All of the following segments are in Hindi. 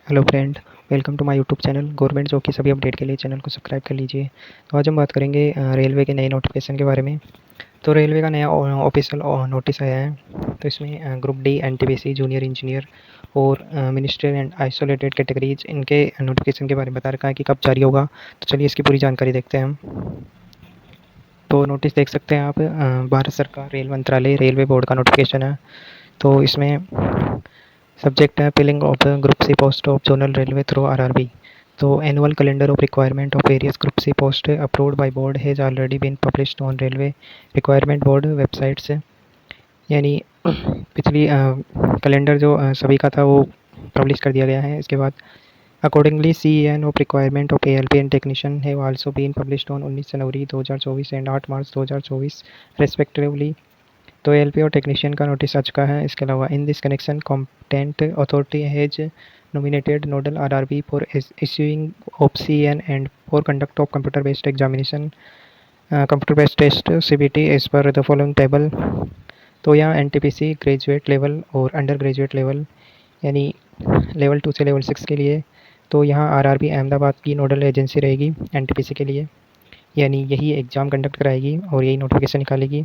Hello friend, welcome to my YouTube channel. Government job की सभी अपडेट के लिए चैनल को सब्सक्राइब कर लीजिए। तो आज हम बात करेंगे रेलवे के नए नोटिफिकेशन के बारे में। तो रेलवे का नया ऑफिशियल नोटिस आया है। तो इसमें group D NTPC junior engineer और मिनिस्ट्रियल एंड आइसोलेटेड कैटेगरीज इनके नोटिफिकेशन के बारे में बता रखा है कि कब जारी होगा। तो चलिए इसकी पूरी जानकारी देखते हैं हम। तो नोटिस देख सकते हैं आप, भारत सरकार रेल मंत्रालय रेलवे बोर्ड का नोटिफिकेशन है। तो इसमें सब्जेक्ट है filling of group C post of zonal railway through RRB. तो annual calendar of requirement of various group C post approved by board has already been published on railway requirement board website से। यानी पिछली कैलेंडर जो सभी का था वो पब्लिश कर दिया गया है। इसके बाद accordingly C N of requirement of ALP and technician has also been published on 19 January 2024 and 8 March 2024 respectively. तो एलपी और टेक्नीशियन का नोटिस आ चुका है। इसके अलावा in this connection competent authority has nominated nodal RRB for issuing OPCN and for conduct of computer based test CBT as per the following table। तो यहाँ एनटीपीसी ग्रेजुएट लेवल और अंडर ग्रेजुएट लेवल यानी लेवल 2 से लेवल 6 के लिए, तो यहाँ आरआरबी अहमदाबाद की नोडल एजेंसी रहेगी एनटीपीसी के लिए। यानी यही एग्ज़ाम कंडक्ट कराएगी और यही नोटिफिकेशन निकालेगी।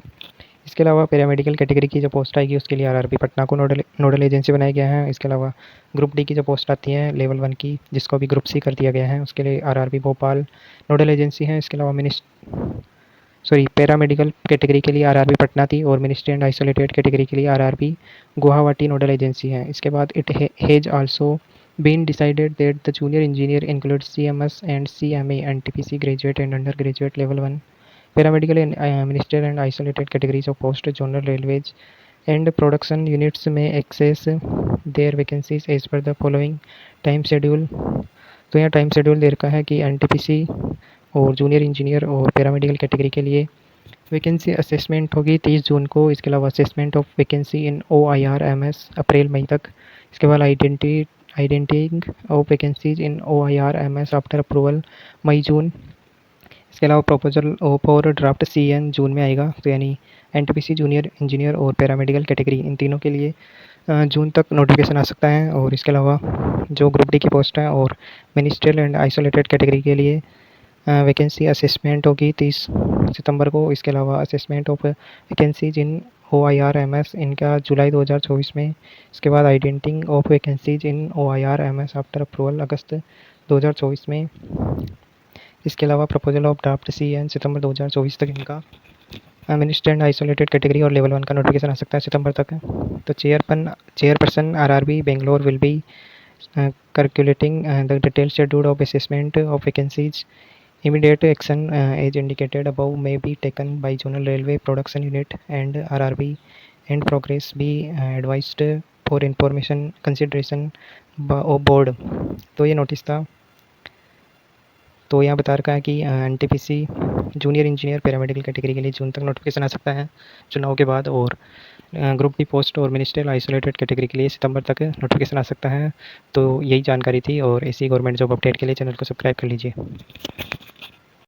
इसके अलावा पैरामेडिकल कैटेगरी की जो पोस्ट आएगी उसके लिए आरआरबी पटना को नोडल एजेंसी बनाया गया है। इसके अलावा ग्रुप डी की जो पोस्ट आती है लेवल 1 की, जिसको अभी ग्रुप सी कर दिया गया है, उसके लिए आरआरबी भोपाल नोडल एजेंसी है। इसके अलावा पैरामेडिकल कैटेगरी के लिए आरआरबी पटना थी और मिनिस्ट्री एंड आइसोलेटेड कैटेगरी के लिए आरआरबी गुवाहाटी नोडल एजेंसी है। इसके बाद it has also been decided that the junior engineer includes CMS and CMA NTPC graduate and undergraduate level 1 paramedical and ministerial and isolated categories of post general railways and production units may access their vacancies as per the following time schedule। तो यहाँ टाइम शेड्यूल दे रखा है कि एनटीपीसी और जूनियर इंजीनियर और पैरामेडिकल कैटेगरी के लिए वैकेंसी असेसमेंट होगी 30 जून को। इसके अलावा assessment of vacancy in OIRMS अप्रैल मई तक। इसके बाद identifying of vacancies in OIRMS after approval मई जून। इसके अलावा प्रपोजल फॉर ड्राफ्ट CN जून में आएगा। तो यानी एनटीपीसी जूनियर इंजीनियर और पैरामेडिकल कैटेगरी इन तीनों के लिए जून तक नोटिफिकेशन आ सकता है। और इसके अलावा जो ग्रुप डी की पोस्ट है और मिनिस्ट्रियल एंड आइसोलेटेड कैटेगरी के लिए वैकेंसी असेसमेंट होगी 30 सितंबर को। इसके अलावा assessment of vacancies in OIRMS इनका जुलाई 2024 में। इसके बाद identifying of vacancies in OIRMS after approval अगस्त 2024 में। इसके अलावा प्रपोजल ऑफ ड्राफ्ट CN सितंबर 2024 तक इनका मिनिस्ट्री एंड आइसोलेटेड कैटेगरी और लेवल 1 का नोटिफिकेशन आ सकता है सितंबर तक। तो chairperson RRB Bangalore will be calculating the detailed schedule of assessment of vacancies। Immediate action as indicated above may be taken by zonal railway production unit and RRB and progress be advised for information consideration of board। तो ये नोटिस था। तो यहाँ बता रखा है कि NTPC junior engineer paramedical category के लिए जून तक नोटिफिकेशन आ सकता है चुनाव के बाद, और ग्रुप डी पोस्ट और मिनिस्ट्रियल आइसोलेटेड कैटेगरी के लिए सितंबर तक नोटिफिकेशन आ सकता है। तो यही जानकारी थी और ऐसी गवर्नमेंट जॉब अपडेट के लिए चैनल को सब्सक्राइब कर लीजिए।